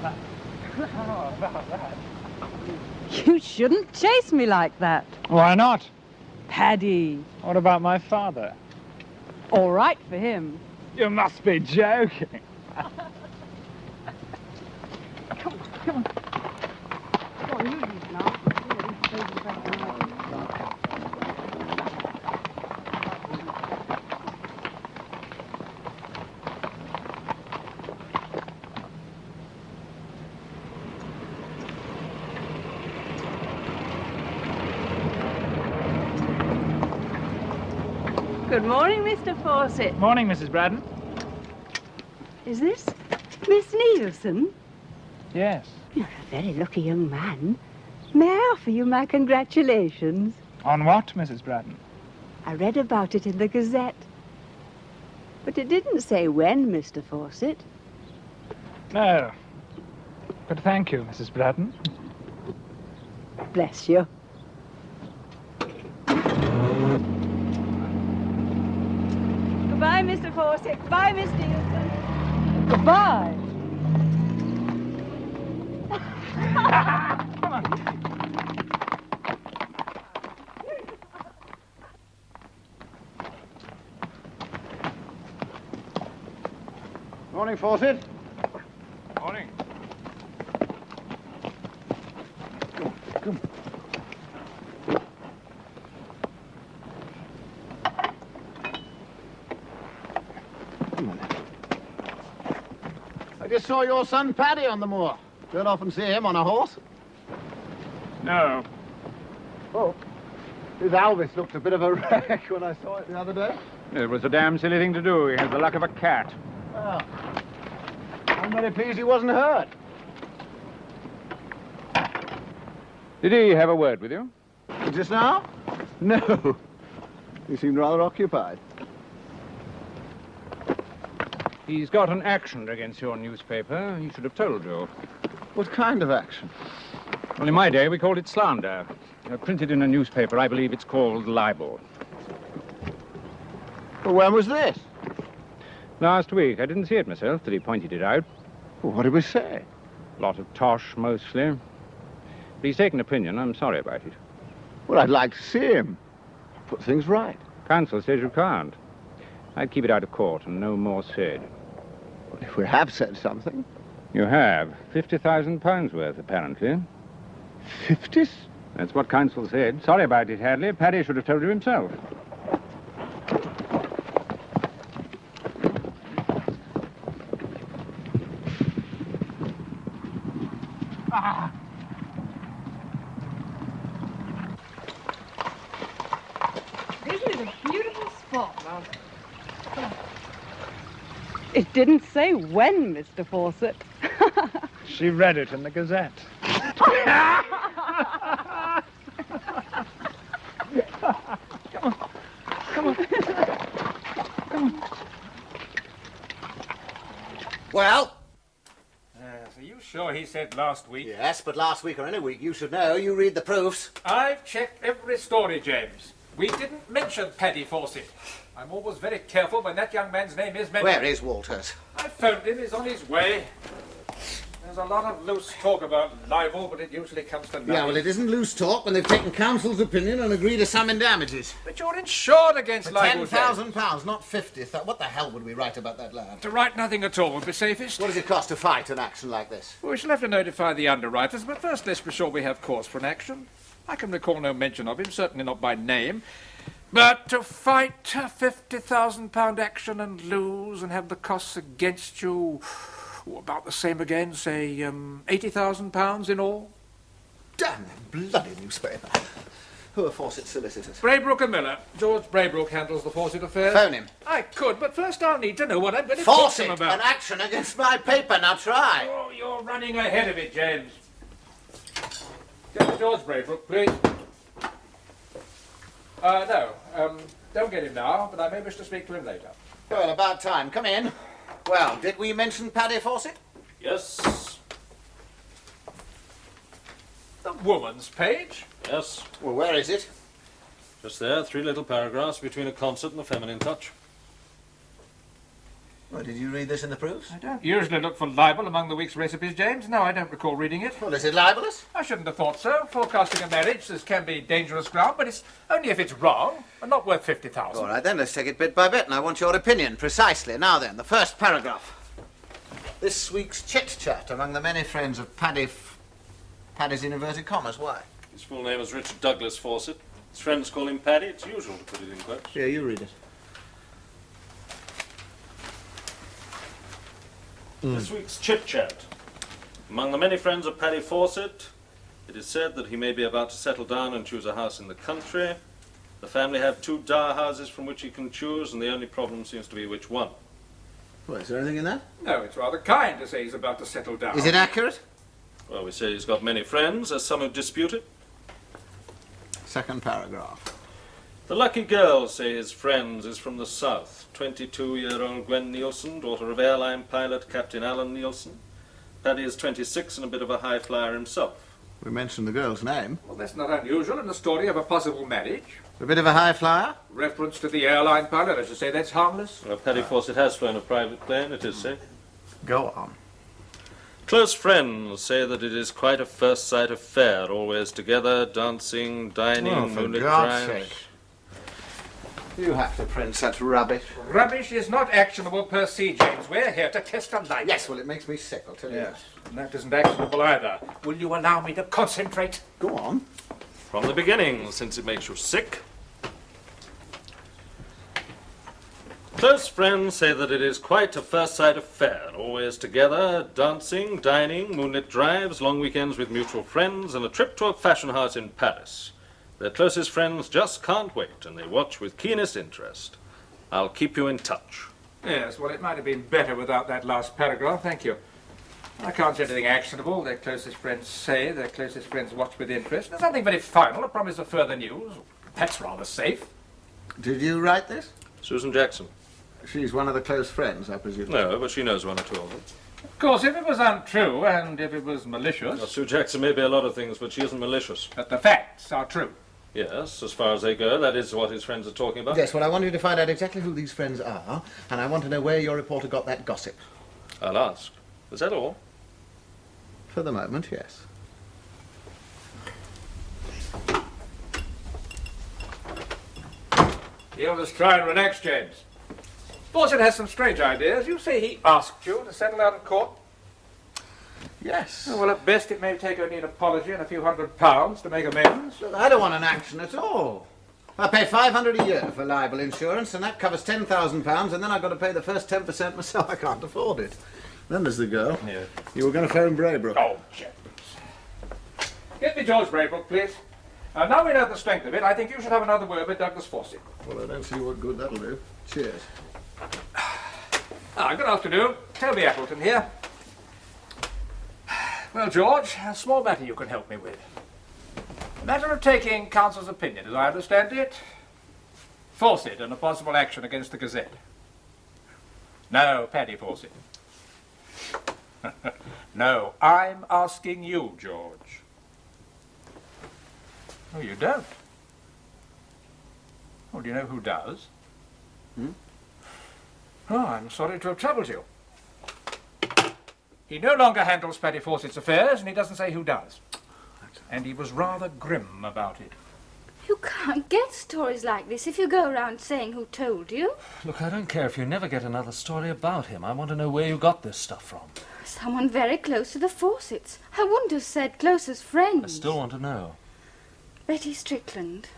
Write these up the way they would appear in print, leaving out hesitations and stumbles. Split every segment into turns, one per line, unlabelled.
How about that?
You shouldn't chase me like that.
Why not?
Paddy.
What about my father?
All right for him.
You must be joking.
Come on, come on. Come on, move these now. Good morning, Mr. Fawcett.
Morning, Mrs. Braddon.
Is this Miss Nielsen?
Yes.
You're a very lucky young man. May I offer you my congratulations?
On what, Mrs. Braddon?
I read about it in the Gazette. But it didn't say when, Mr. Fawcett.
No. But thank you, Mrs. Braddon.
Bless you. Goodbye, Mr. Fawcett. Goodbye, Miss Nielsen. Goodbye.
Come on.
Morning, Fawcett.
Morning.
Come. Come on. I just saw your son Paddy on the moor. Don't often see him on a horse.
No.
Oh, his Alvis looked a bit of a wreck when I saw it the other day.
It was a damn silly thing to do. He has the luck of a cat.
Well, I'm very pleased he wasn't hurt.
Did he have a word with you?
Just now? No. He seemed rather occupied.
He's got an action against your newspaper. He should have told you.
What kind of action?
Well, in my day, we called it slander. Printed in a newspaper, I believe it's called libel.
Well, when was this?
Last week. I didn't see it myself till he pointed it out.
Well, what did we say?
A lot of tosh, mostly. But he's taken opinion. I'm sorry about it.
Well, I'd like to see him. Put things right.
Counsel says you can't. I'd keep it out of court and no more said.
Well, if we have said something.
You have. £50,000 worth, apparently.
50s?
That's what counsel said. Sorry about it, Hadley. Paddy should have told you himself.
Isn't it a beautiful spot, Mom? It didn't say when, Mr. Fawcett.
She read it in the Gazette.
Come on. Come on. Come on.
Well?
Are you sure he said last week?
Yes, but last week or any week, you should know. You read the proofs.
I've checked every story, James. We didn't mention Paddy Fawcett. I'm always very careful when that young man's name is mentioned.
Where is Walters?
I phoned him. He's on his way. There's a lot of loose talk about libel, but it usually comes to nothing.
Yeah, well, it isn't loose talk when they've taken counsel's opinion and agreed a sum in damages.
But you're insured against
For
libel, James.
£10,000, not 50. What the hell would we write about that lad?
To write nothing at all would be safest.
What does it cost to fight an action like this?
Well, we shall have to notify the underwriters, but first let's be sure we have cause for an action. I can recall no mention of him, certainly not by name. But to fight a £50,000 action and lose and have the costs against you, about the same again, say, £80,000 in all?
Damn that bloody newspaper. Who are Fawcett's solicitors?
Braybrook and Miller. George Braybrook handles the Fawcett affair.
Phone him.
I could, but first I'll need to know what I'm going to talk to him
Fawcett,
about.
an action against my paper. Now try.
Oh, you're running ahead of it, James. Get George Braybrook, please. No, don't get him now, but I may wish to speak to him later.
Well, about time. Come in. Well, did we mention Paddy Fawcett?
Yes. The woman's page?
Yes,
Well, where is it?
just there, 3 little paragraphs between a concert and a feminine touch.
Well, did you read this in the proofs?
I don't usually look for libel among the week's recipes, James. No, I don't recall reading it.
Well, is it libelous?
I shouldn't have thought so. Forecasting a marriage, this can be dangerous ground, but it's only if it's wrong and not worth 50,000.
All right, then, let's take it bit by bit, and I want your opinion, precisely. Now then, the first paragraph. This week's chit-chat among the many friends of Paddy's in inverted commas. Why?
His full name is Richard Douglas Fawcett. His friends call him Paddy. It's usual to put it in quotes.
Here, you read it.
This week's chit-chat. Among the many friends of Paddy Fawcett, it is said that he may be about to settle down and choose a house in the country. The family have 2 dower houses from which he can choose, and the only problem seems to be which one.
Well, is there anything in that?
No, it's rather kind to say he's about to settle down.
Is it accurate?
Well, we say he's got many friends, as some who dispute it.
Second paragraph.
The lucky girl, say his friends, is from the south. 22-year-old Gwen Nielsen, daughter of airline pilot Captain Alan Nielsen. Paddy is 26 and a bit of a high flyer himself.
We mentioned the girl's name.
Well, that's not unusual in the story of a possible marriage.
A bit of a high flyer?
Reference to the airline pilot, as you say, that's harmless.
Well, Paddy Fawcett has flown a private plane, it is said.
Go on.
Close friends say that it is quite a first-sight affair, always together, dancing, dining,
Oh, for
moonlit
God's
drives.
sake. You have to print such rubbish.
Rubbish is not actionable per se, James. We're here to test a light.
Yes, well, it makes me sick, I'll tell you.
Yes, and that isn't actionable either. Will you allow me to concentrate?
Go on.
From the beginning, since it makes you sick. Close friends say that it is quite a first-sight affair, always together, dancing, dining, moonlit drives, long weekends with mutual friends, and a trip to a fashion house in Paris. Their closest friends just can't wait, and they watch with keenest interest. I'll keep you in touch.
Yes, well, it might have been better without that last paragraph, thank you. I can't say anything actionable. Their closest friends say, their closest friends watch with interest. There's nothing very final, a promise of further news. That's rather safe.
Did you write this?
Susan Jackson.
She's one of the close friends, I presume.
No, but she knows 1 or 2 of them.
Of course, if it was untrue and if it was malicious...
Well, Sue Jackson may be a lot of things, but she isn't malicious.
But the facts are true.
Yes, as far as they go, that is what his friends are talking about.
Yes, well, I want you to find out exactly who these friends are, and I want to know where your reporter got that gossip.
I'll ask. Is that all?
For the moment, yes.
You must try and relax, James. Fawcett has some strange ideas. You say he asked you to settle out of court?
Yes.
Oh, well, at best it may take only an apology and a few £100 to make amends.
Look, I don't want an action at all. I pay $500 a year for libel insurance, and that covers £10,000, and then I've got to pay the first 10% myself. I can't afford it. Then there's the girl.
Yeah.
You were going to phone Braybrook.
Oh, James. Get me George Braybrook, please. Now we know the strength of it, I think you should have another word with Douglas Fawcett.
Well, I don't see what good that'll do. Cheers.
Good afternoon. Toby Appleton here. Well, George, a small matter you can help me with. A matter of taking counsel's opinion, as I understand it. Fawcett and a possible action against the Gazette. No, Paddy Fawcett. No, I'm asking you, George. Oh, you don't? Oh, do you know who does? Oh, I'm sorry to have troubled you. He no longer handles Paddy Fawcett's affairs, and he doesn't say who does. And he was rather grim about it.
You can't get stories like this if you go around saying who told you.
Look, I don't care if you never get another story about him. I want to know where you got this stuff from.
Someone very close to the Fawcetts. I wouldn't have said closest friends.
I still want to know.
Betty Strickland.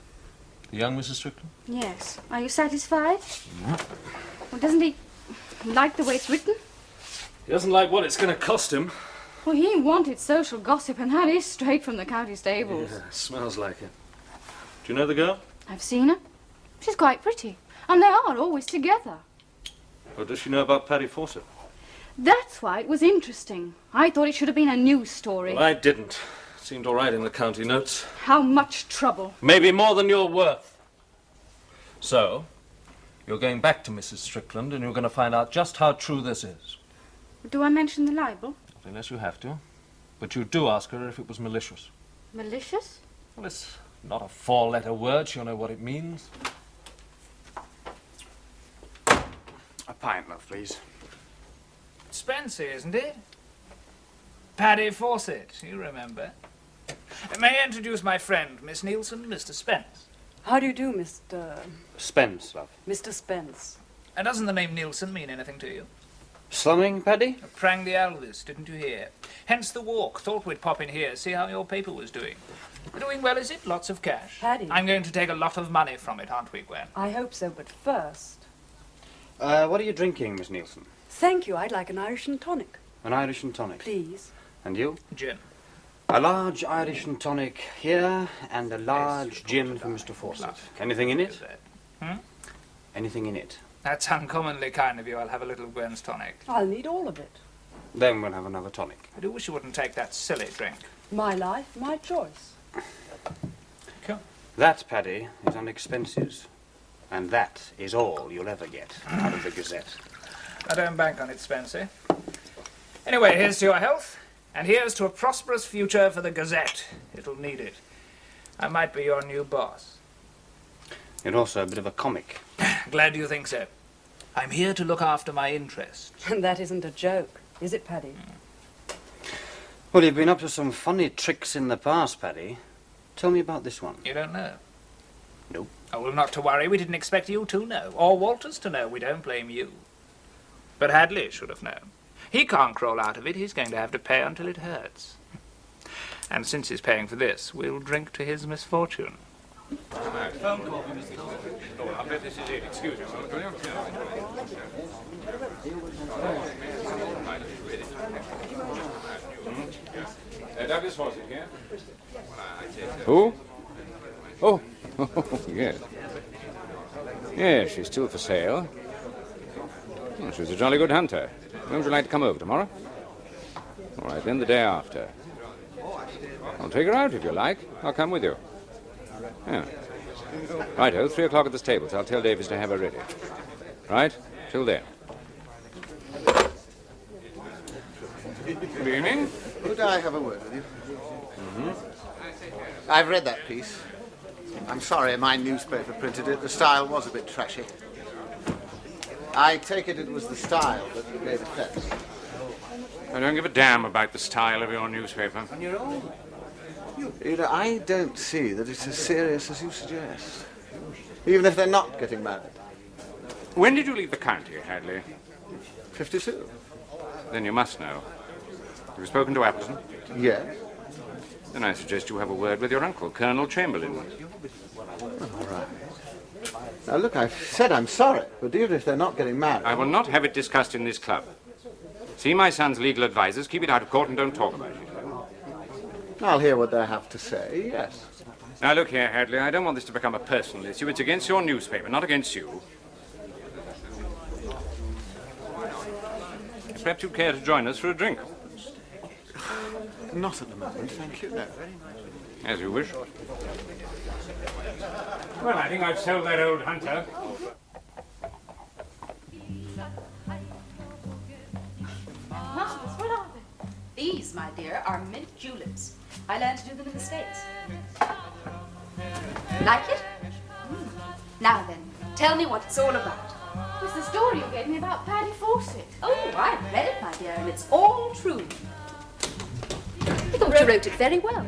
The young Mrs. Strickland?
Yes. Are you satisfied? Well, doesn't he like the way it's written?
He doesn't like what it's going to cost him.
Well, he wanted social gossip, and that is straight from the county stables.
Yeah, smells like it. Do you know the girl?
I've seen her. She's quite pretty. And they are always together.
Or does she know about Paddy Fawcett?
That's why it was interesting. I thought it should have been a news story.
Well, I didn't. It seemed all right in the county notes.
How much trouble.
Maybe more than you're worth.
So, you're going back to Mrs. Strickland and you're going to find out just how true this is.
Do I mention the libel?
Not unless you have to. But you do ask her if it was malicious.
Malicious?
Well, it's not a four-letter word. She'll know what it means.
A pint, love, please. Spencer, isn't it? Paddy Fawcett, you remember. May I introduce my friend, Miss Nielsen, Mr. Spence?
How do you do, Mr.
Spence, love.
Mr. Spence?
And doesn't the name Nielsen mean anything to you?
Slumming, Paddy?
Prang the Alvis, didn't you hear? Hence the walk. Thought we'd pop in here, see how your paper was doing. Doing well, is it? Lots of cash?
Paddy.
I'm going to take a lot of money from it, aren't we, Gwen?
I hope so, but first...
What are you drinking, Miss Nielsen?
Thank you. I'd like an Irish and tonic.
An Irish and tonic.
Please.
And you?
Gin.
A large Irish and tonic here, and a large gin for Mr. Fawcett. Anything in it?
Hmm?
Anything in it?
That's uncommonly kind of you. I'll have a little of Gwen's tonic.
I'll need all of it.
Then we'll have another tonic.
I do wish you wouldn't take that silly drink.
My life, my choice.
Come.
That, Paddy, is on expenses. And that is all you'll ever get out of the Gazette.
I don't bank on it, Spencer. Anyway, here's to your health, and here's to a prosperous future for the Gazette. It'll need it. I might be your new boss.
You're also a bit of a comic.
Glad you think so. I'm here to look after my interests.
And that isn't a joke, is it, Paddy?
Well, you've been up to some funny tricks in the past, Paddy. Tell me about this one.
You don't know?
No.
Oh, well, not to worry. We didn't expect you to know, or Walters to know. We don't blame you. But Hadley should have known. He can't crawl out of it. He's going to have to pay until it hurts. And since he's paying for this, we'll drink to his misfortune.
Phone call for Mr. Oh, I bet this is it. Excuse me, will you? Douglas Fawcett here. Who? Oh, yes. Yes, she's still for sale. Oh, she was a jolly good hunter. When would you like to come over, tomorrow? All right, then the day after. I'll take her out if you like. I'll come with you. Yeah. Righto, 3 o'clock at the stables. I'll tell Davis to have her ready. Right? Till then. Good evening.
Could I have a word with you? I've read that piece. I'm sorry my newspaper printed it. The style was a bit trashy. I take it was the style that gave offense.
I don't give a damn about the style of your newspaper.
On your own? You know, I don't see that it's as serious as you suggest. Even if they're not getting married.
When did you leave the county, Hadley?
52.
Then you must know. Have you spoken to Appleton?
Yes.
Then I suggest you have a word with your uncle, Colonel Chamberlain.
All right. Now, look, I've said I'm sorry, but even if they're not getting married...
I will not have it discussed in this club. See my son's legal advisers, keep it out of court, and don't talk about it.
I'll hear what they have to say, yes.
Now, look here, Hadley, I don't want this to become a personal issue. It's against your newspaper, not against you. Perhaps you'd care to join us for a drink.
Not at the moment, thank you, no.
As you wish. Well, I think I've sold that old hunter.
Marvellous, what are they? These, my dear, are mint juleps. I learned to do them in the States. Like it? Now then, tell me what it's all about.
It's the story you gave me about Paddy Fawcett.
Oh, I've read it, my dear, and it's all true. I thought you wrote it very well.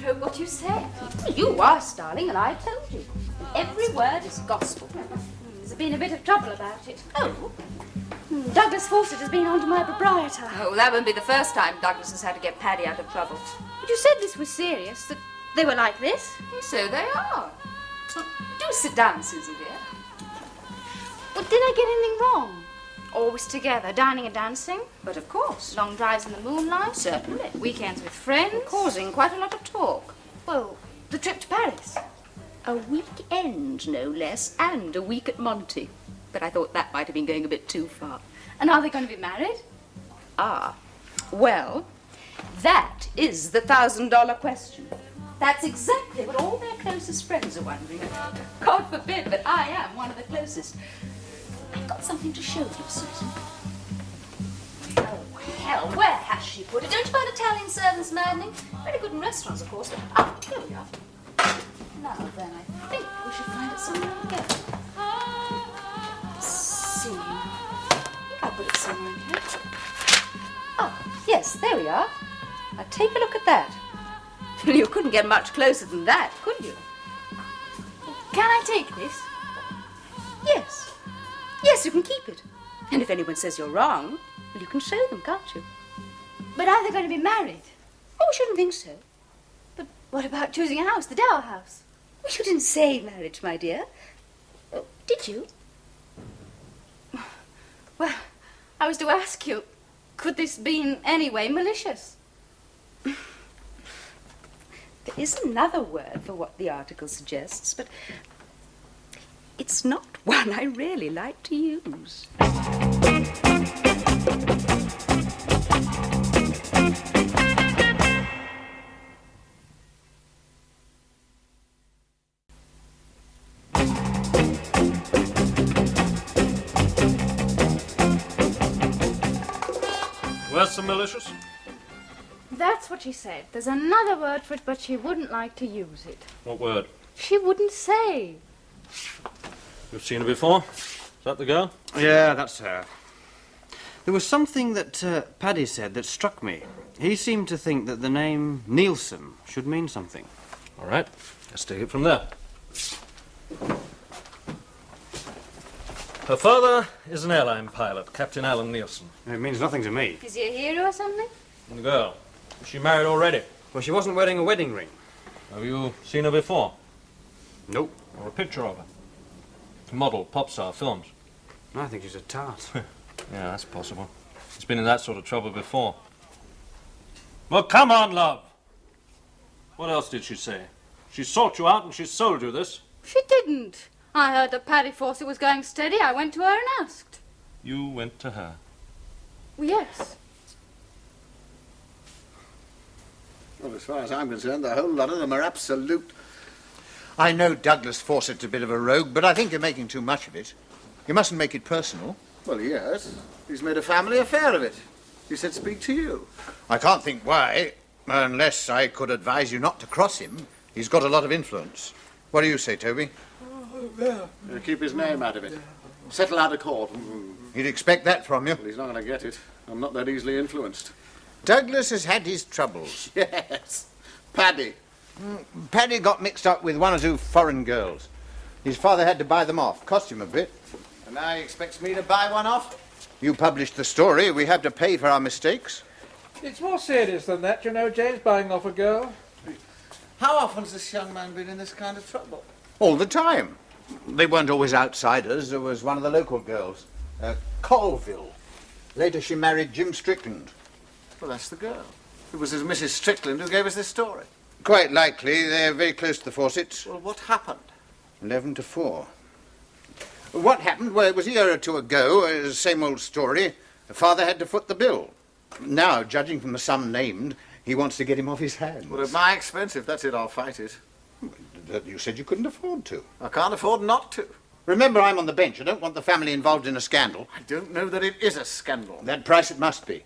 Wrote what you said.
You are, darling, and I told you. And every word is gospel.
There's been a bit of trouble about it.
Oh?
Douglas Fawcett has been on to my proprietor.
Oh, that won't be the first time Douglas has had to get Paddy out of trouble.
But you said this was serious, that they were like this.
So they are. Do sit down, Susan, dear.
Well, did I get anything wrong? Always together, dining and dancing.
But of course.
Long drives in the moonlight.
Certainly.
Weekends with friends.
Causing quite a lot of talk.
Well, the trip to Paris.
A weekend, no less, and a week at Monte. But I thought that might have been going a bit too far.
And are they going to be married?
Ah, well, that is the $1,000 question. That's exactly what all their closest friends are wondering. God forbid, but I am one of the closest. I've got something to show you, Susan. Oh, hell, where has she put it? Don't you find Italian servants maddening? Very good in restaurants, of course, but... Ah, here we are. Now then, I think we should find it somewhere together. Let's see. I think I put it somewhere in here. Oh, yes, there we are. Now take a look at that. You couldn't get much closer than that, could you?
Can I take this?
Yes. Yes, you can keep it. And if anyone says you're wrong, well, you can show them, can't you?
But are they going to be married?
Oh, I shouldn't think so.
But what about choosing a house, the dower house?
Well, you didn't say marriage, my dear. Oh, did you?
Well, I was to ask you, could this be in any way malicious?
There is another word for what the article suggests, but it's not one I really like to use.
Worse than malicious?
That's what she said. There's another word for it, but she wouldn't like to use it.
What word?
She wouldn't say.
You've seen her before? Is that the girl?
Yeah, that's her. There was something that Paddy said that struck me. He seemed to think that the name Nielsen should mean something.
All right, let's take it from there. Her father is an airline pilot, Captain Alan Nielsen.
It means nothing to me.
Is he a hero or something?
And the girl, is she married already?
Well, she wasn't wearing a wedding ring.
Have you seen her before?
Nope.
Or a picture of her? Model, pop star, films?
I think she's a tart.
Yeah, that's possible. She's been in that sort of trouble before. Well, come on, love. What else did she say? She sought you out and she sold you this.
She didn't. I heard that Paddy Fawcett was going steady. I went to her and asked.
You went to her?
Well, yes.
Well, as far as I'm concerned, the whole lot of them are absolute. I know Douglas Fawcett's a bit of a rogue, but I think you're making too much of it. You mustn't make it personal. Well, yes. He's made a family affair of it. He said speak to you. I can't think why, unless I could advise you not to cross him. He's got a lot of influence. What do you say, Toby?
Keep his name out of it. Settle out of court.
He'd expect that from you.
Well, he's not going to get it. I'm not that easily influenced.
Douglas has had his troubles.
Yes. Paddy.
Paddy got mixed up with one or two foreign girls. His father had to buy them off. Cost him a bit. And now he expects me to buy one off? You published the story. We have to pay for our mistakes.
It's more serious than that, you know, James, buying off a girl.
How often's this young man been in this kind of trouble? All the time. They weren't always outsiders. There was one of the local girls, Colville. Later she married Jim Strickland.
Well, that's the girl. It was his Mrs. Strickland who gave us this story.
Quite likely. They're very close to the Fawcetts.
Well, what happened?
11-4. What happened? Well, it was a year or two ago. Same old story. The father had to foot the bill. Now, judging from the sum named, he wants to get him off his hands.
Well, at my expense, if that's it, I'll fight it.
You said you couldn't afford to.
I can't afford not to.
Remember, I'm on the bench. I don't want the family involved in a scandal.
I don't know that it is a scandal.
That price it must be.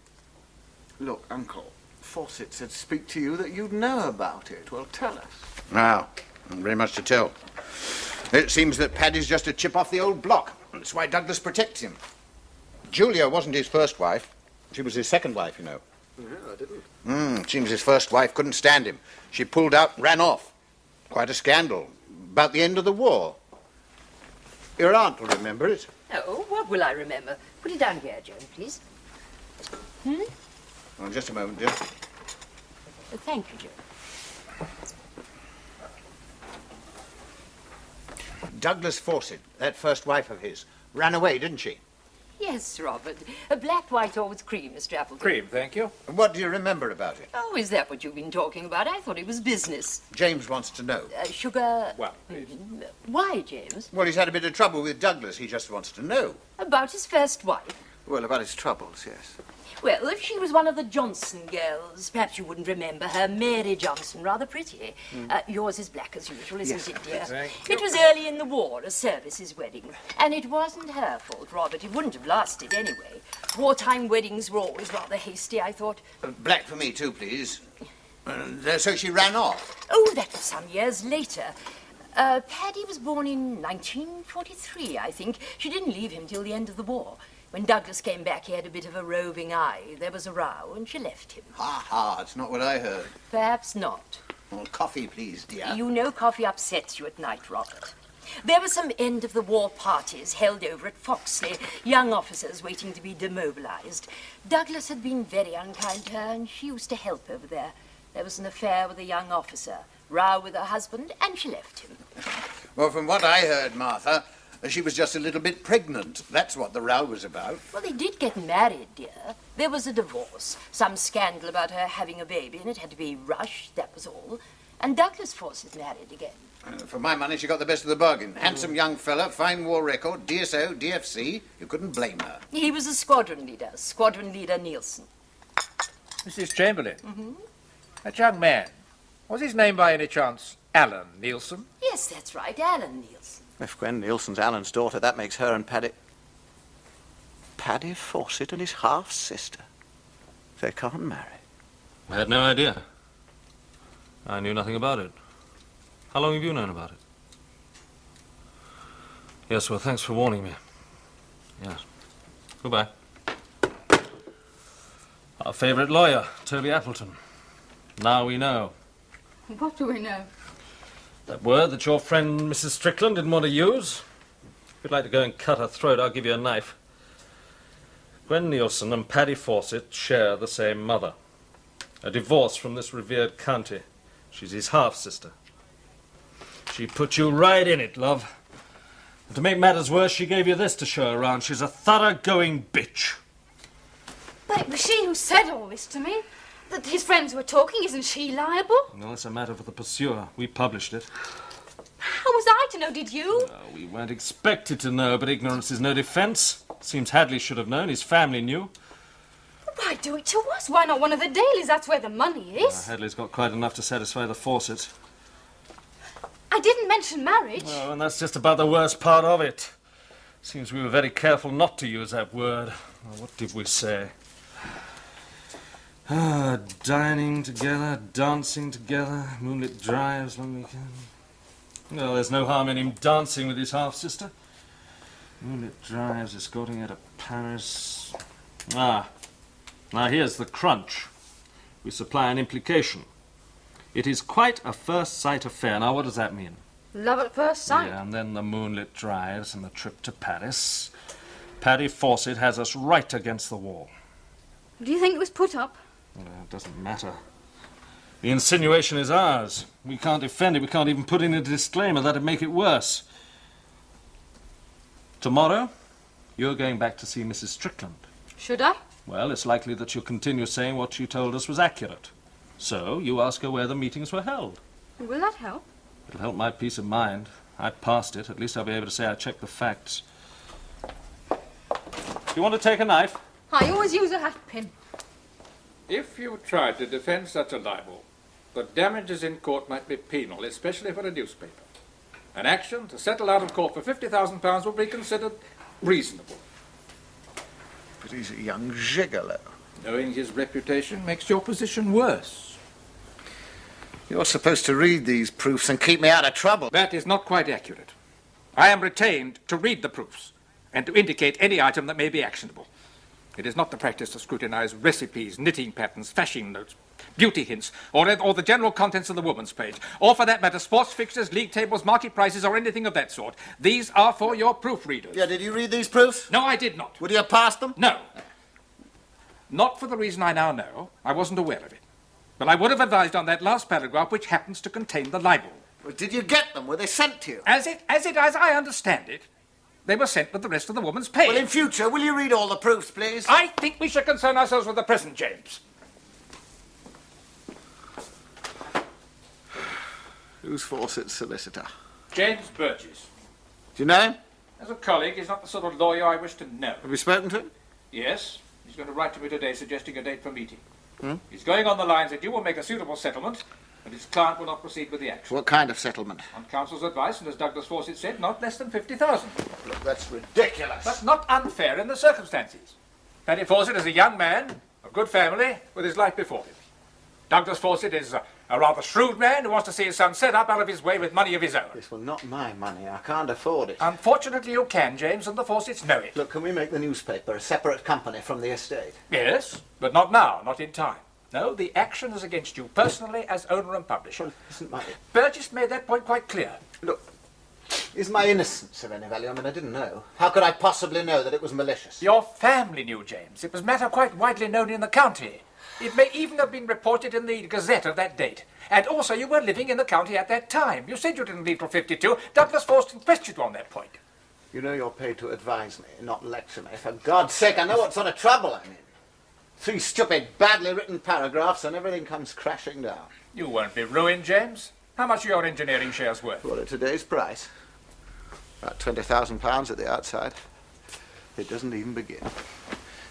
Look, Uncle, Fawcett said speak to you that you'd know about it. Well, tell us.
Now, not very much to tell. It seems that Paddy's just a chip off the old block. That's why Douglas protects him. Julia wasn't his first wife. She was his second wife, you know.
Yeah, I didn't.
Seems his first wife couldn't stand him. She pulled out and ran off. Quite a scandal. About the end of the war. Your aunt will remember it.
Oh, what will I remember? Put it down here, Joan, please.
Oh, just a moment, dear.
Thank you, Joan.
Douglas Fawcett, that first wife of his, ran away, didn't she?
Yes, Robert. A black, white, or with cream, Mr. Appleton.
Cream, thank you.
What do you remember about it?
Oh, is that what you've been talking about? I thought it was business.
James wants to know.
Sugar...
Well,
why, James?
Well, he's had a bit of trouble with Douglas. He just wants to know.
About his first wife?
Well, about his troubles, yes.
Well, if she was one of the Johnson girls, perhaps you wouldn't remember her. Mary Johnson, rather pretty. Yours is black as usual, isn't it, dear? It was early in the war, a services wedding. And it wasn't her fault, Robert. It wouldn't have lasted anyway. Wartime weddings were always rather hasty, I thought.
Black for me too, please. So she ran off?
Oh, that was some years later. Paddy was born in 1943, I think. She didn't leave him till the end of the war. When Douglas came back, he had a bit of a roving eye. There was a row, and she left him.
Ha ha, it's not what I heard.
Perhaps not.
Well, coffee, please, dear.
You know coffee upsets you at night, Robert. There were some end-of-the-war parties held over at Foxley, young officers waiting to be demobilized. Douglas had been very unkind to her, and she used to help over there. There was an affair with a young officer, row with her husband, and she left him.
Well, from what I heard, Martha, she was just a little bit pregnant. That's what the row was about.
Well, they did get married, dear. There was a divorce, some scandal about her having a baby, and it had to be rushed, that was all. And Douglas Fawcett married again.
For my money, she got the best of the bargain. Handsome young fella, fine war record, DSO, DFC. You couldn't blame her.
He was a Squadron Leader Nielsen.
Mrs. Chamberlain? That young man, was his name by any chance Alan Nielsen?
Yes, that's right, Alan Nielsen.
If Gwen Nielsen's Alan's daughter, that makes her and Paddy... Paddy Fawcett and his half-sister. They can't marry.
I had no idea. I knew nothing about it. How long have you known about it? Yes, well, thanks for warning me. Yes. Goodbye. Our favourite lawyer, Toby Appleton. Now we know.
What do we know?
That word that your friend Mrs. Strickland didn't want to use. If you'd like to go and cut her throat, I'll give you a knife. Gwen Nielsen and Paddy Fawcett share the same mother. A divorce from this revered county. She's his half-sister. She put you right in it, love. And to make matters worse, she gave you this to show around. She's a thoroughgoing bitch.
But it was she who said all this to me. That his friends were talking, isn't she liable?
No, it's a matter for the pursuer. We published it.
How was I to know, did you?
Well, we weren't expected to know, but ignorance is no defence. Seems Hadley should have known. His family knew.
Why do it to us? Why not one of the dailies? That's where the money is.
Hadley's got quite enough to satisfy the Fawcetts.
I didn't mention marriage.
Oh, and that's just about the worst part of it. Seems we were very careful not to use that word. Oh, what did we say? Dining together, dancing together, moonlit drives, long weekend. Well, there's no harm in him dancing with his half-sister. Moonlit drives, escorting her to Paris. Now here's the crunch. We supply an implication. It is quite a first-sight affair. Now, what does that mean?
Love at first sight.
Yeah, and then the moonlit drives and the trip to Paris. Paddy Fawcett has us right against the wall.
Do you think it was put up?
Well, it doesn't matter. The insinuation is ours. We can't defend it. We can't even put in a disclaimer. That'd make it worse. Tomorrow, you're going back to see Mrs. Strickland.
Should I?
Well, it's likely that she'll continue saying what she told us was accurate. So, you ask her where the meetings were held.
Will that help?
It'll help my peace of mind. I passed it. At least I'll be able to say I checked the facts. Do you want to take a knife?
I always use a hat pin.
If you tried to defend such a libel, the damages in court might be penal, especially for a newspaper. An action to settle out of court for £50,000 will be considered reasonable.
But he's a young gigolo.
Knowing his reputation makes your position worse.
You're supposed to read these proofs and keep me out of trouble.
That is not quite accurate. I am retained to read the proofs and to indicate any item that may be actionable. It is not the practice to scrutinize recipes, knitting patterns, fashion notes, beauty hints, or the general contents of the woman's page, or for that matter, sports fixtures, league tables, market prices, or anything of that sort. These are for your proofreaders.
Yeah, did you read these proofs?
No, I did not.
Would you have passed them?
No. Not for the reason I now know. I wasn't aware of it. But I would have advised on that last paragraph, which happens to contain the libel.
Well, did you get them? Were they sent to you?
As I understand it, they were sent with the rest of the woman's pay.
Well, in future, will you read all the proofs, please?
I think we should concern ourselves with the present, James.
Who's Fawcett's solicitor?
James Burgess.
Do you know him?
As a colleague, he's not the sort of lawyer I wish to know.
Have you spoken to him?
Yes. He's going to write to me today suggesting a date for meeting. He's going on the lines that you will make a suitable settlement, and his client will not proceed with the action.
What kind of settlement?
On counsel's advice, and as Douglas Fawcett said, not less than 50,000.
Look, that's ridiculous.
But not unfair in the circumstances. Paddy Fawcett is a young man, of good family, with his life before him. Douglas Fawcett is a rather shrewd man who wants to see his son set up out of his way with money of his own.
Yes, well, not my money. I can't afford it.
Unfortunately, you can, James, and the Fawcetts know it.
Look, can we make the newspaper a separate company from the estate?
Yes, but not now, not in time. No, the action is against you personally as owner and publisher.
Well, isn't my...
Burgess made that point quite clear.
Look, is my innocence of any value? I mean, I didn't know. How could I possibly know that it was malicious?
Your family knew, James. It was matter quite widely known in the county. It may even have been reported in the Gazette of that date. And also, you were living in the county at that time. You said you didn't leave till 52. Douglas Fawcett questioned you on that point.
You know you're paid to advise me, not lecture me. For God's sake, I know what sort of trouble I'm in. 3 stupid, badly written paragraphs and everything comes crashing down.
You won't be ruined, James. How much are your engineering shares worth?
Well, at today's price, about £20,000 at the outside. It doesn't even begin.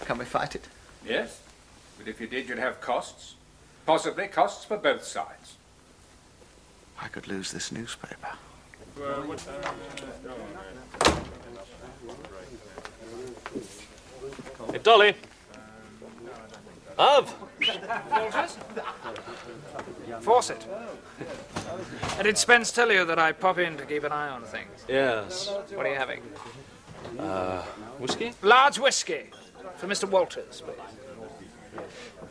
Can we fight it?
Yes, but if you did, you'd have costs. Possibly costs for both sides.
I could lose this newspaper.
Hey, Dolly. Of.
Walters? Fawcett. Did Spence tell you that I pop in to keep an eye on things?
Yes.
What are you having?
Whiskey?
Large whiskey. For Mr. Walters, please.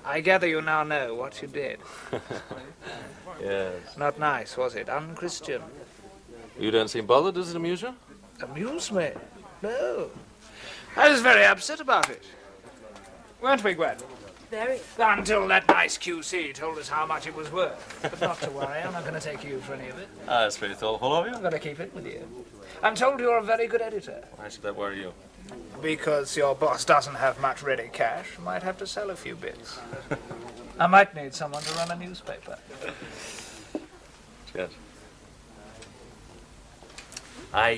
I gather you now know what you did.
Yes.
Not nice, was it? Unchristian.
You don't seem bothered. Does it amuse you?
Amuse me? No. I was very upset about it. Weren't we, Gwen?
Very.
Until that nice QC told us how much it was worth. But not to worry, I'm not going to take you for any of it.
That's very thoughtful of you.
I'm going to keep it with you. I'm told you're a very good editor.
Why should that worry you?
Because your boss doesn't have much ready cash. Might have to sell a few bits. I might need someone to run a newspaper.
Yes. I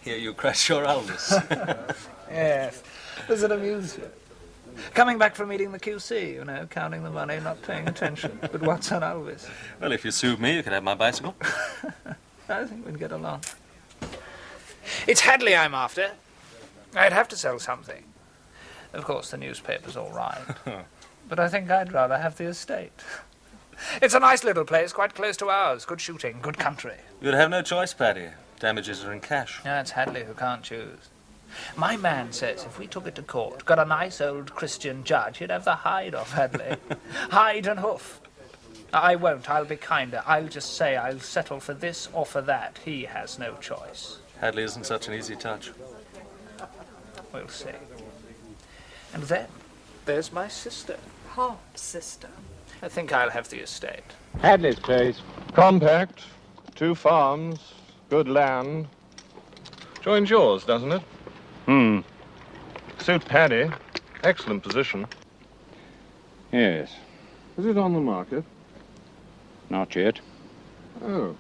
hear you crash your Aldous.
Yes. Does it amuse you? Coming back from eating the QC, you know, counting the money, not paying attention. But what's on Elvis?
Well, if you sued me, you could have my bicycle.
I think we'd get along. It's Hadley I'm after. I'd have to sell something. Of course, the newspaper's all right. But I think I'd rather have the estate. It's a nice little place, quite close to ours. Good shooting, good country.
You'd have no choice, Paddy. Damages are in cash.
Yeah, it's Hadley who can't choose. My man says if we took it to court, got a nice old Christian judge, he'd have the hide off Hadley. Hide and hoof. I won't, I'll be kinder. I'll just say I'll settle for this or for that. He has no choice.
Hadley isn't such an easy touch.
We'll see. And then, there's my sister.
Half sister.
I think I'll have the estate.
Hadley's place. Compact, 2 farms, good land. Joins yours, doesn't it? Suit Paddy. Excellent position.
Yes.
Is it on the market?
Not yet.
Oh.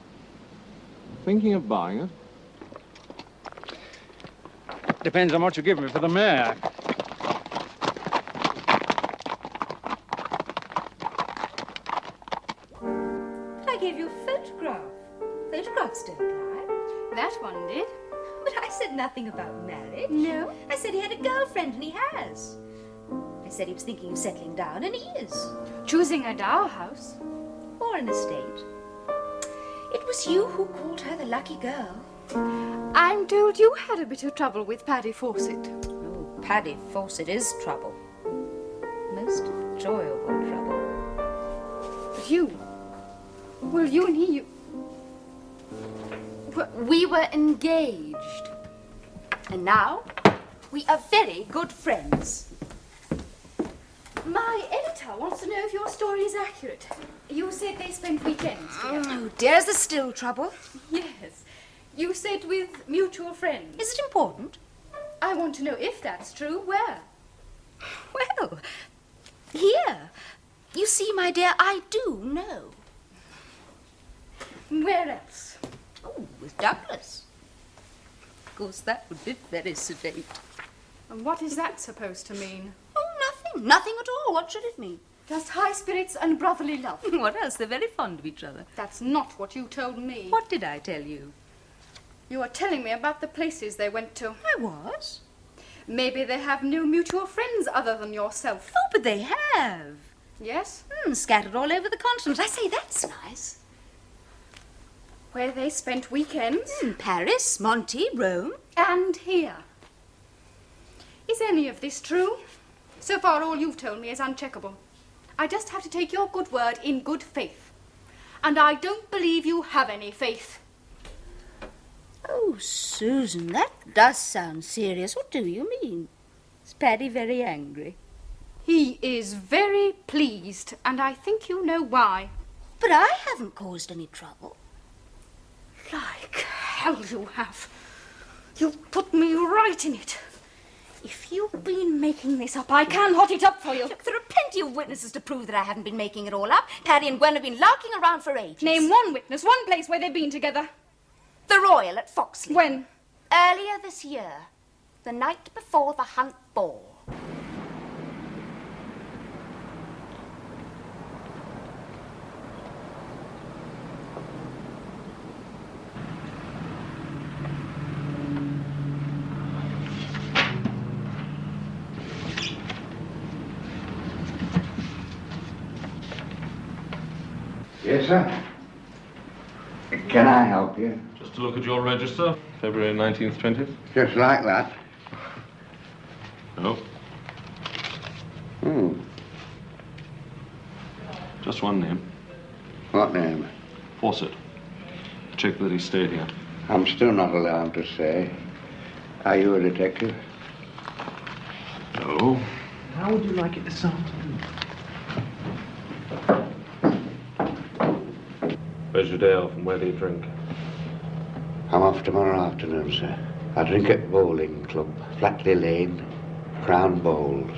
Thinking of buying it?
Depends on what you give me for the mare.
I gave you a photograph. Photographs don't lie.
That one did.
But I said nothing about marriage.
No.
I said he had a girlfriend, and he has. I said he was thinking of settling down, and he is.
Choosing a dower house.
Or an estate. It was you who called her the lucky girl.
I'm told you had a bit of trouble with Paddy Fawcett.
Oh, Paddy Fawcett is trouble. Most enjoyable trouble.
But you... Well, you and he... We were engaged. And now, we are very good friends. My editor wants to know if your story is accurate. You said they spent weekends together.
Oh, there's the still trouble.
Yes. You said with mutual friends.
Is it important?
I want to know if that's true. Where?
Well, here. You see, my dear, I do know.
Where else?
Oh, with Douglas. Of course, that would be very sedate.
And what is that supposed to mean?
Oh, nothing. Nothing at all. What should it mean?
Just high spirits and brotherly love.
What else? They're very fond of each other.
That's not what you told me.
What did I tell you?
You were telling me about the places they went to.
I was.
Maybe they have no mutual friends other than yourself.
Oh, but they have.
Yes?
Scattered all over the continent. I say, that's nice.
Where they spent weekends.
Paris, Monte, Rome.
And here. Is any of this true? So far, all you've told me is uncheckable. I just have to take your good word in good faith. And I don't believe you have any faith.
Oh, Susan, that does sound serious. What do you mean? Is Paddy very angry?
He is very pleased, and I think you know why.
But I haven't caused any trouble.
Like hell you have. You've put me right in it. If you've been making this up, I can hot it up for you.
Look, there are plenty of witnesses to prove that I haven't been making it all up. Paddy and Gwen have been larking around for ages.
Name one witness, one place where they've been together.
The Royal at Foxley.
When?
Earlier this year. The night before the Hunt Ball.
Yes, sir. Can I help you?
Just to look at your register, February 19th, 20th.
Just like that?
No. Just one name.
What name?
Fawcett. Check that he stayed here.
I'm still not allowed to say. Are you a detective?
No.
How would you like it this afternoon?
Where's your day off and where do you drink?
I'm off tomorrow afternoon, sir. I drink at Bowling Club, Flatley Lane, Crown Bowls.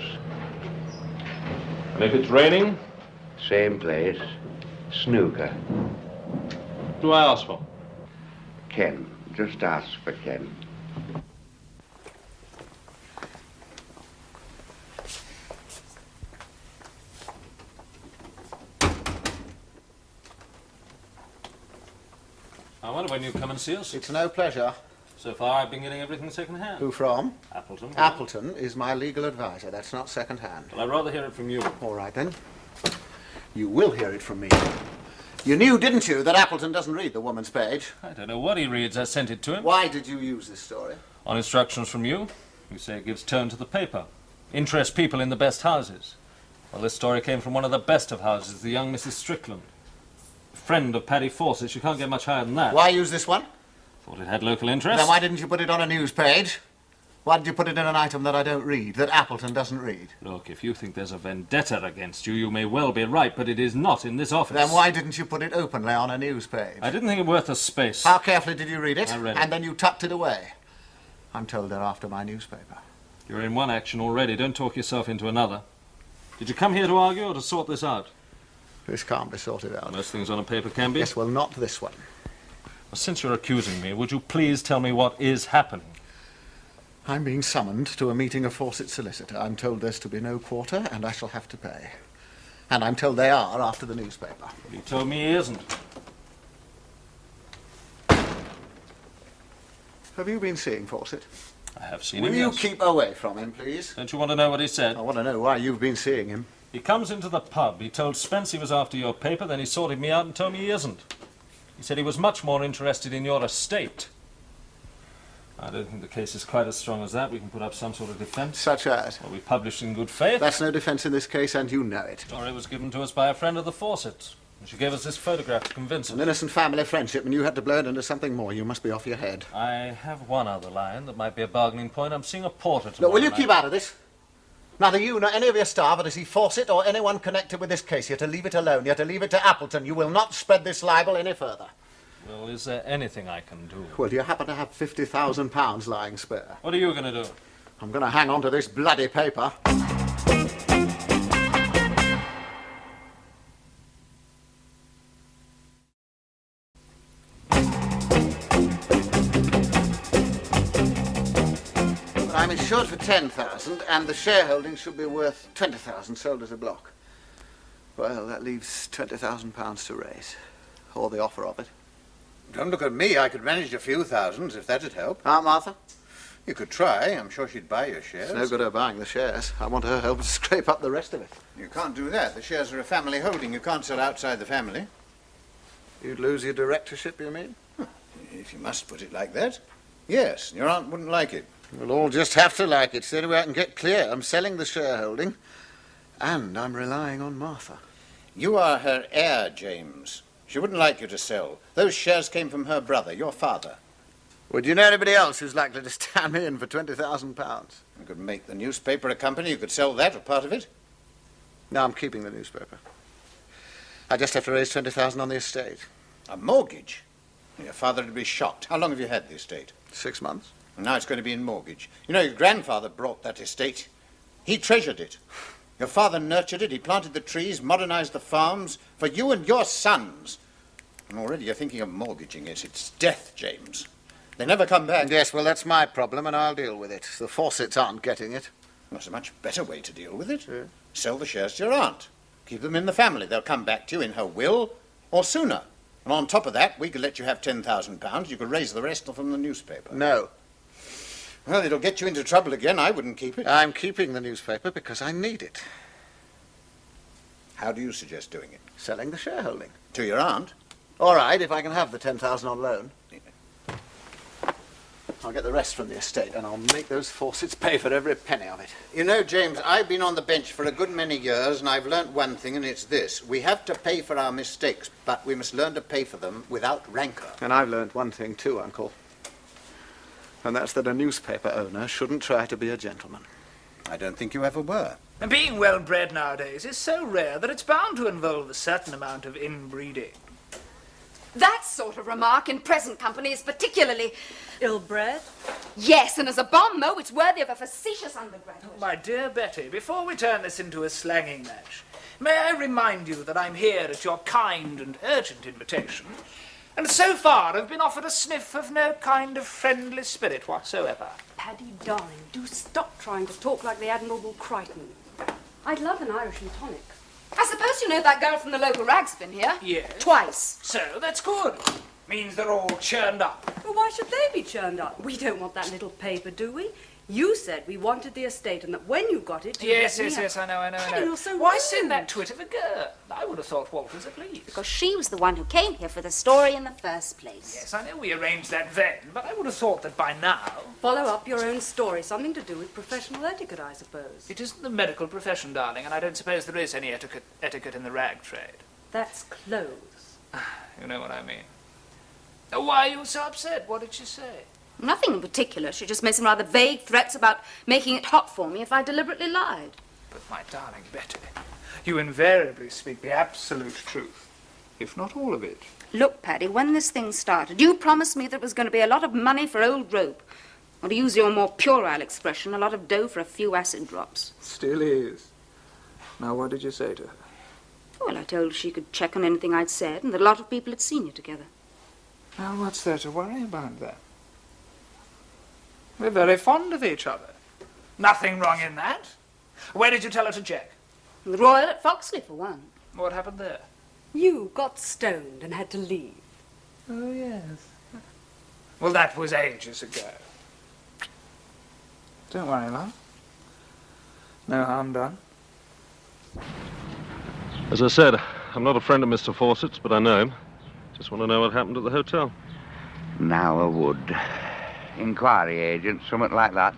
And if it's raining?
Same place. Snooker.
What do I ask for?
Ken. Just ask for Ken.
I wonder when you come and see us.
It's no pleasure.
So far, I've been getting everything second-hand.
Who from?
Appleton.
Appleton is my legal advisor. That's not second-hand.
Well, I'd rather hear it from you.
All right, then. You will hear it from me. You knew, didn't you, that Appleton doesn't read the woman's page?
I don't know what he reads. I sent it to him.
Why did you use this story?
On instructions from you. You say it gives tone to the paper. Interests people in the best houses. Well, this story came from one of the best of houses, the young Mrs. Strickland. Friend of Paddy Fawcett's. You can't get much higher than that.
Why use this one?
Thought it had local interest.
Then why didn't you put it on a news page? Why did you put it in an item that I don't read, that Appleton doesn't read?
Look, if you think there's a vendetta against you, you may well be right, but it is not in this office.
Then why didn't you put it openly on a news page?
I didn't think it worth the space.
How carefully did you read it?
I read it.
And then you tucked it away. I'm told they're after my newspaper.
You're in one action already. Don't talk yourself into another. Did you come here to argue or to sort this out?
This can't be sorted out.
Most things on a paper can be.
Yes, well, not this one.
Well, since you're accusing me, would you please tell me what is happening?
I'm being summoned to a meeting of Fawcett's solicitor. I'm told there's to be no quarter, and I shall have to pay. And I'm told they are after the newspaper.
He told me he isn't.
Have you been seeing Fawcett?
I have seen
Will
him,
you
yes.
keep away from him, please?
Don't you want to know what he said?
I want to know why you've been seeing him.
He comes into the pub. He told Spence he was after your paper, then he sorted me out and told me he isn't. He said he was much more interested in your estate. I don't think the case is quite as strong as that. We can put up some sort of defence.
Such as?
Well, we published in good faith.
That's no defence in this case, and you know it.
The story was given to us by a friend of the Fawcetts. And she gave us this photograph to convince us.
An innocent family friendship, and you had to blow it into something more. You must be off your head.
I have one other line that might be a bargaining point. I'm seeing a porter
Look,
tomorrow
will you
night.
keep out of this? Neither you nor any of your staff are to see Fawcett or anyone connected with this case. You're to leave it alone. You're to leave it to Appleton. You will not spread this libel any further.
Well, is there anything I can do?
Well, do you happen to have £50,000 lying spare?
What are you going to do?
I'm going to hang on to this bloody paper. I'm insured for 10,000, and the shareholding should be worth 20,000 sold as a block. Well, that leaves £20,000 to raise, or the offer of it.
Don't look at me. I could manage a few thousands if that'd help.
Aunt Martha? You could try. I'm sure she'd buy your shares.
It's no good her buying the shares. I want her help to scrape up the rest of it.
You can't do that. The shares are a family holding. You can't sell outside the family.
You'd lose your directorship, you mean?
If you must put it like that. Yes, your aunt wouldn't like it.
We'll all just have to like it. It's the only way I can get clear. I'm selling the shareholding, and I'm relying on Martha.
You are her heir, James. She wouldn't like you to sell. Those shares came from her brother, your father.
Would you know anybody else who's likely to stand me in for £20,000?
You could make the newspaper a company. You could sell that, or part of it.
No, I'm keeping the newspaper. I just have to raise £20,000 on the estate.
A mortgage? Your father would be shocked. How long have you had the estate?
6 months.
And now it's going to be in mortgage. You know, your grandfather brought that estate. He treasured it. Your father nurtured it. He planted the trees, modernized the farms for you and your sons. And already you're thinking of mortgaging it. It's death, James. They never come back.
Yes, well, that's my problem, and I'll deal with it. The Fawcetts aren't getting it.
There's a much better way to deal with it. Yeah. Sell the shares to your aunt. Keep them in the family. They'll come back to you in her will or sooner. And on top of that, we could let you have £10,000. You could raise the rest from the newspaper.
No.
Well, it'll get you into trouble again. I wouldn't keep it.
I'm keeping the newspaper because I need it.
How do you suggest doing it?
Selling the shareholding.
To your aunt?
All right, if I can have the £10,000 on loan. I'll get the rest from the estate, and I'll make those Fawcetts pay for every penny of it.
You know, James, I've been on the bench for a good many years, and I've learnt one thing, and it's this. We have to pay for our mistakes, but we must learn to pay for them without rancour.
And I've learnt one thing too, Uncle. And that's that a newspaper owner shouldn't try to be a gentleman.
I don't think you ever were.
And being well-bred nowadays is so rare that it's bound to involve a certain amount of inbreeding.
That sort of remark in present company is particularly...
ill-bred?
Yes, and as a bon mot, it's worthy of a facetious undergraduate.
Oh, my dear Betty, before we turn this into a slanging match, may I remind you that I'm here at your kind and urgent invitation, and so far have been offered a sniff of no kind of friendly spirit whatsoever.
Paddy, darling, do stop trying to talk like the Admirable Crichton. I'd love an Irish and tonic.
I suppose you know that girl from the local rag's been here?
Yes.
Twice.
So, that's good. Means they're all churned up.
Well, why should they be churned up? We don't want that little paper, do we? You said we wanted the estate and that when you got it...
Yes, I know.
You're so
Why
rude.
send that twit of a girl? I would have thought Walters at least.
Because she was the one who came here for the story in the first place.
Yes, I know we arranged that then, but I would have thought that by now...
Follow up your own story. Something to do with professional etiquette, I suppose.
It isn't the medical profession, darling, and I don't suppose there is any etiquette in the rag trade.
That's clothes.
You know what I mean. Why are you so upset? What did she say?
Nothing in particular. She just made some rather vague threats about making it hot for me if I deliberately lied.
But my darling Betty, you invariably speak the absolute truth, if not all of it.
Look, Paddy, when this thing started, you promised me there was going to be a lot of money for old rope. Or to use your more puerile expression, a lot of dough for a few acid drops.
Still is. Now, what did you say to her?
Well, I told her she could check on anything I'd said, and that a lot of people had seen you together.
Now, what's there to worry about then? We're very fond of each other. Nothing wrong in that. Where did you tell her to check?
The Royal at Foxley, for one.
What happened there?
You got stoned and had to leave.
Oh, yes. Well, that was ages ago. Don't worry, love. No harm done.
As I said, I'm not a friend of Mr. Fawcett's, but I know him. Just want to know what happened at the hotel.
Now I would. Inquiry agent, something like that.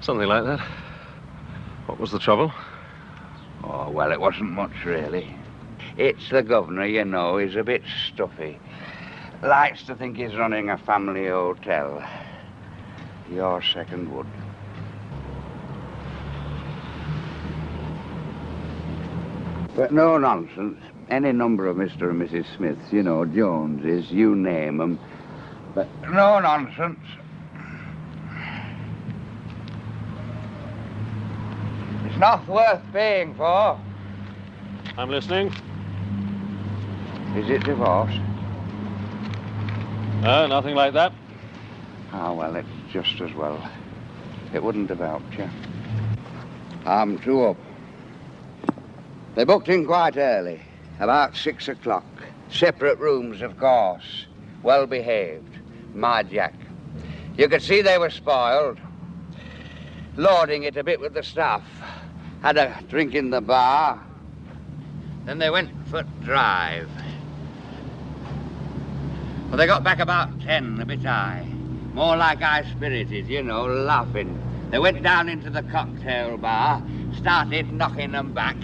Something like that. What was the trouble?
Oh, well, it wasn't much, really. It's the governor, you know. He's a bit stuffy. Likes to think he's running a family hotel. Your second would. But no nonsense. Any number of Mr. and Mrs. Smiths, you know, Joneses, you name them. But no nonsense. It's not worth paying for.
I'm listening.
Is it divorce?
No, nothing like that.
Ah, well, it's just as well. It wouldn't have helped you. I'm two up. They booked in quite early, about 6 o'clock. Separate rooms, of course. Well behaved. My Jack. You could see they were spoiled. Loading it a bit with the stuff. Had a drink in the bar. Then they went for a drive. Well, they got back about 10, a bit high. More like high-spirited, you know, laughing. They went down into the cocktail bar, started knocking them back.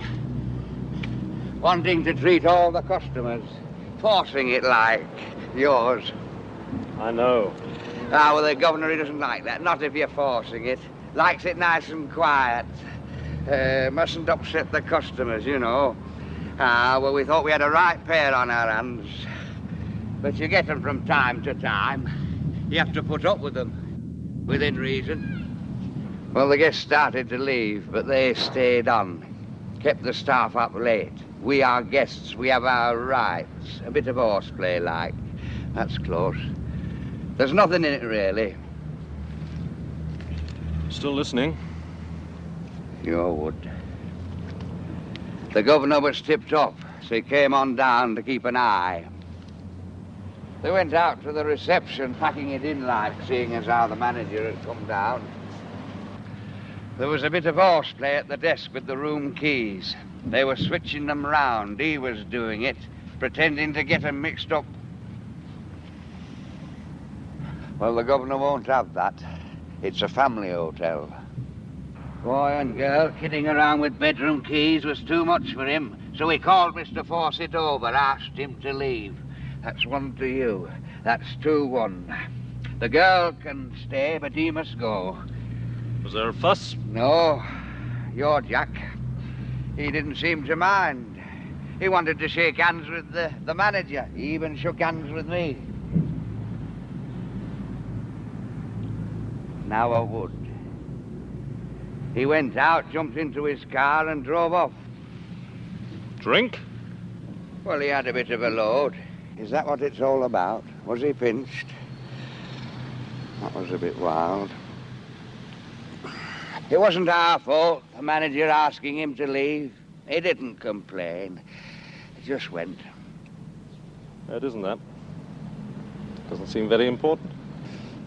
Wanting to treat all the customers. Forcing it like yours.
I know.
Ah, well, the governor, he doesn't like that. Not if you're forcing it. Likes it nice and quiet. Mustn't upset the customers, you know. Ah, well, we thought we had a right pair on our hands. But you get them from time to time. You have to put up with them, within reason. Well, the guests started to leave, but they stayed on. Kept the staff up late. We are guests, we have our rights. A bit of horseplay, like. That's close. There's nothing in it, really.
Still listening?
You would. The governor was tipped off, so he came on down to keep an eye. They went out to the reception, packing it in like, seeing as how the manager had come down. There was a bit of horseplay at the desk with the room keys. They were switching them round. He was doing it, pretending to get them mixed up. Well, the governor won't have that. It's a family hotel. Boy and girl kidding around with bedroom keys was too much for him, so he called Mr. Fawcett over, asked him to leave. That's 1 to you. That's 2-1. The girl can stay, but he must go.
Was there a fuss?
No. Your Jack. He didn't seem to mind. He wanted to shake hands with the manager. He even shook hands with me. Now I would. He went out, jumped into his car and drove off.
Drink?
Well, he had a bit of a load. Is that what it's all about? Was he pinched? That was a bit wild. It wasn't our fault, the manager asking him to leave. He didn't complain. He just went.
It isn't that. Doesn't seem very important.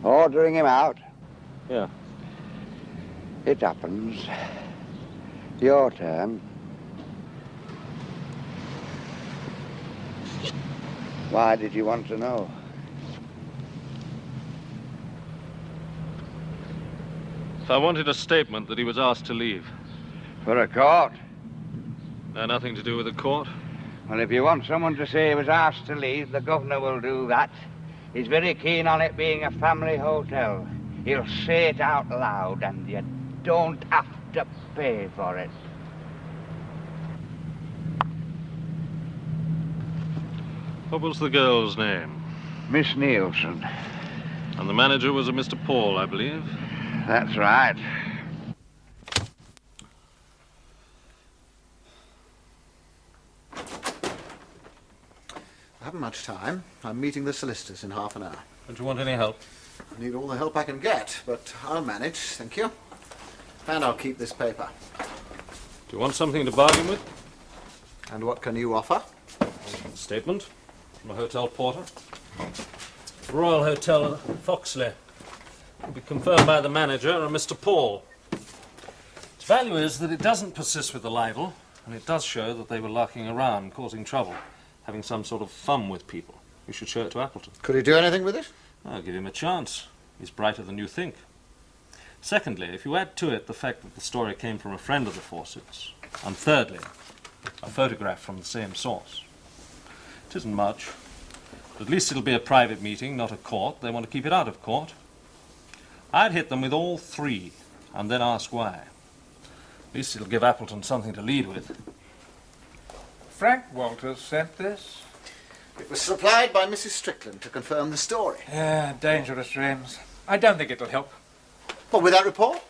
Ordering him out?
Yeah.
It happens. Your turn. Why did you want to know?
I wanted a statement that he was asked to leave.
For a court?
No, nothing to do with the court.
Well, if you want someone to say he was asked to leave, the governor will do that. He's very keen on it being a family hotel. He'll say it out loud, and you don't have to pay for it.
What was the girl's name?
Miss Nielsen.
And the manager was a Mr. Paul, I believe.
That's right.
I haven't much time. I'm meeting the solicitors in half an hour.
Don't you want any help?
I need all the help I can get, but I'll manage, thank you. And I'll keep this paper.
Do you want something to bargain with?
And what can you offer?
A statement from a hotel porter. Royal Hotel Foxley. Will be confirmed by the manager and Mr. Paul. Its value is that it doesn't persist with the libel, and it does show that they were larking around, causing trouble, having some sort of fun with people. You should show it to Appleton.
Could he do anything with it?
I'll give him a chance. He's brighter than you think. Secondly, if you add to it the fact that the story came from a friend of the Fawcetts, and thirdly, a photograph from the same source. It isn't much, but at least it'll be a private meeting, not a court. They want to keep it out of court. I'd hit them with all three, and then ask why. At least it'll give Appleton something to lead with.
Frank Walters sent this.
It was supplied by Mrs. Strickland to confirm the story.
Yeah, dangerous dreams. I don't think it'll help.
What, with that report?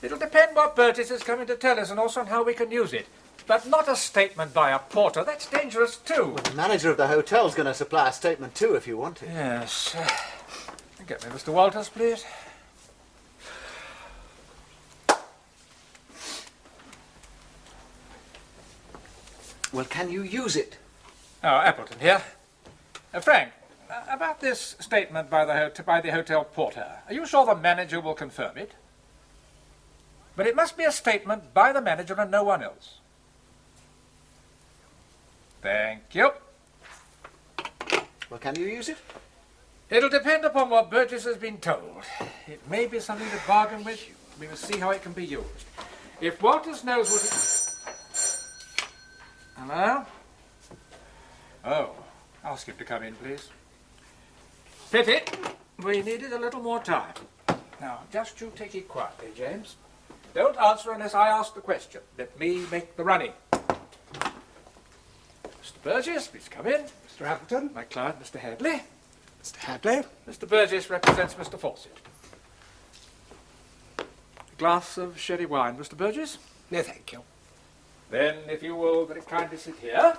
It'll depend what Burgess is coming to tell us and also on how we can use it. But not a statement by a porter. That's dangerous too.
Well, the manager of the hotel's going to supply a statement too if you want it.
Yes. Get me Mr. Walters, please.
Well, can you use it?
Oh, Appleton here. Frank, About this statement by the hotel porter, are you sure the manager will confirm it? But it must be a statement by the manager and no one else. Thank you.
Well, can you use it?
It'll depend upon what Burgess has been told. It may be something to bargain with. We will see how it can be used. If Walters knows what it... Hello? Oh, ask him to come in, please. Pity. We needed a little more time. Now, just you take it quietly, James. Don't answer unless I ask the question. Let me make the running. Mr. Burgess, please come in.
Mr. Appleton.
My client, Mr. Hadley.
Mr. Hadley.
Mr. Burgess represents Mr. Fawcett. A glass of sherry wine, Mr. Burgess?
No, thank you.
Then, if you will very kindly sit here.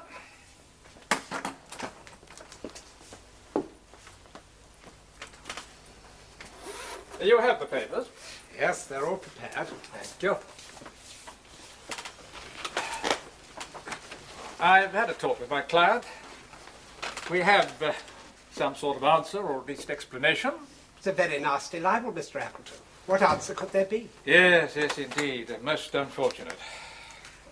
You have the papers?
Yes, they're all prepared.
Thank you. I've had a talk with my client. We have some sort of answer, or at least explanation.
It's a very nasty libel, Mr. Appleton. What answer could there be?
Yes, yes, indeed. Most unfortunate.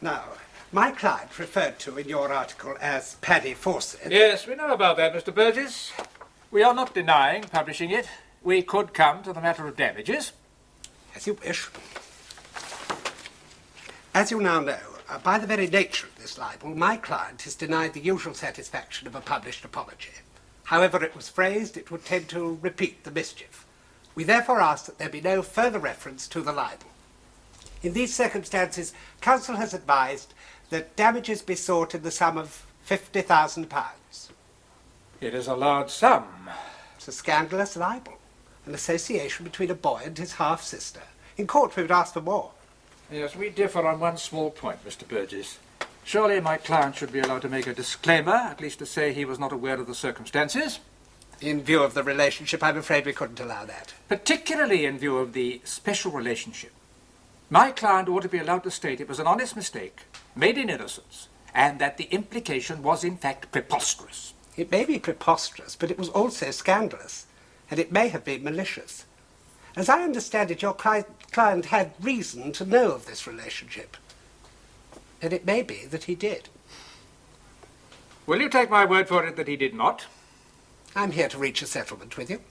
Now, my client referred to in your article as Paddy Fawcett.
Yes, we know about that, Mr. Burgess. We are not denying publishing it. We could come to the matter of damages.
As you wish. As you now know, by the very nature of this libel, my client is denied the usual satisfaction of a published apology. However it was phrased, it would tend to repeat the mischief. We therefore ask that there be no further reference to the libel. In these circumstances, counsel has advised that damages be sought in the sum of £50,000.
It is a large sum.
It's a scandalous libel. An association between a boy and his half-sister. In court we would ask for more.
Yes, we differ on one small point, Mr. Burgess. Surely my client should be allowed to make a disclaimer, at least to say he was not aware of the circumstances.
In view of the relationship, I'm afraid we couldn't allow that.
Particularly in view of the special relationship. My client ought to be allowed to state it was an honest mistake, made in innocence, and that the implication was in fact preposterous.
It may be preposterous, but it was also scandalous, and it may have been malicious. As I understand it, your client had reason to know of this relationship. And it may be that he did.
Will you take my word for it that he did not?
I'm here to reach a settlement with you.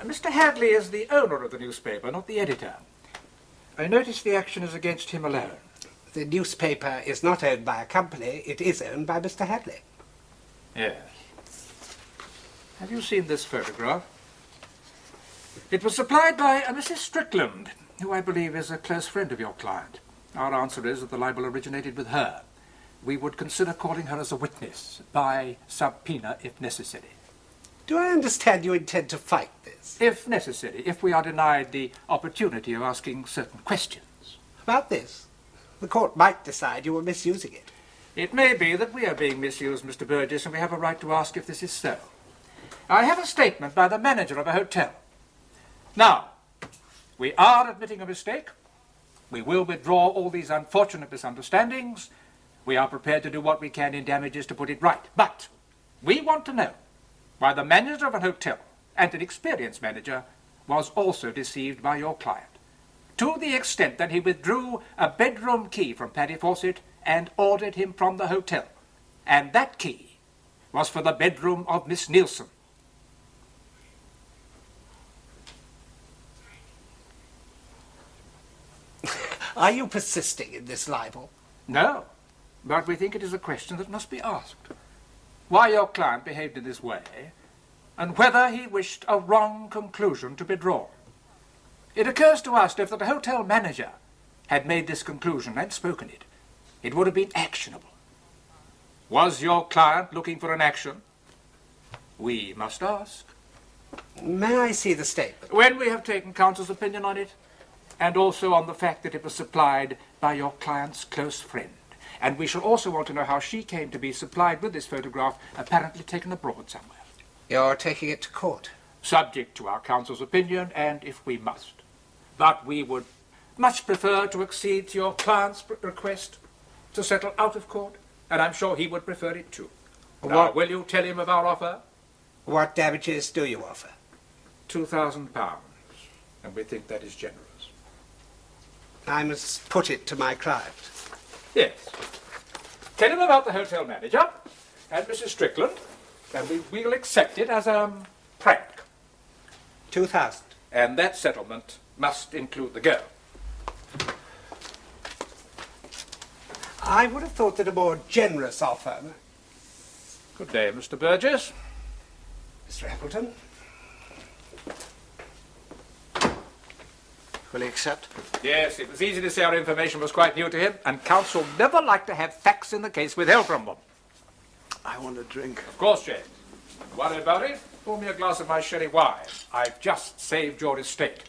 Mr. Hadley is the owner of the newspaper, not the editor. I notice the action is against him alone.
The newspaper is not owned by a company. It is owned by Mr. Hadley.
Yes. Have you seen this photograph? It was supplied by a Mrs. Strickland, who I believe is a close friend of your client. Our answer is that the libel originated with her. We would consider calling her as a witness, by subpoena if necessary.
Do I understand you intend to fight this?
If necessary, if we are denied the opportunity of asking certain questions.
About this? The court might decide you were misusing it.
It may be that we are being misused, Mr. Burgess, and we have a right to ask if this is so. I have a statement by the manager of a hotel. Now, we are admitting a mistake. We will withdraw all these unfortunate misunderstandings. We are prepared to do what we can in damages to put it right. But we want to know why the manager of an hotel, and an experienced manager, was also deceived by your client, to the extent that he withdrew a bedroom key from Paddy Fawcett and ordered him from the hotel. And that key was for the bedroom of Miss Nielsen.
Are you persisting in this libel?
No, but we think it is a question that must be asked. Why your client behaved in this way, and whether he wished a wrong conclusion to be drawn. It occurs to us that if the hotel manager had made this conclusion and spoken it, it would have been actionable. Was your client looking for an action? We must ask.
May I see the statement?
When we have taken counsel's opinion on it, and also on the fact that it was supplied by your client's close friend. And we shall also want to know how she came to be supplied with this photograph, apparently taken abroad somewhere.
You're taking it to court?
Subject to our counsel's opinion, and if we must. But we would much prefer to accede to your client's request to settle out of court, and I'm sure he would prefer it too. Now, will you tell him of our offer?
What damages do you offer?
£2,000, and we think that is generous.
I must put it to my client.
Yes. Tell him about the hotel manager and Mrs. Strickland, and we will accept it as a prank.
2,000.
And that settlement must include the girl.
I would have thought that a more generous offer.
Good day, Mr. Burgess.
Mr. Appleton.
Will he accept?
Yes, it was easy to see our information was quite new to him, and counsel never like to have facts in the case withheld from them.
I want a drink.
Of course, James. Worry about it? Pour me a glass of my sherry wine. I've just saved your estate.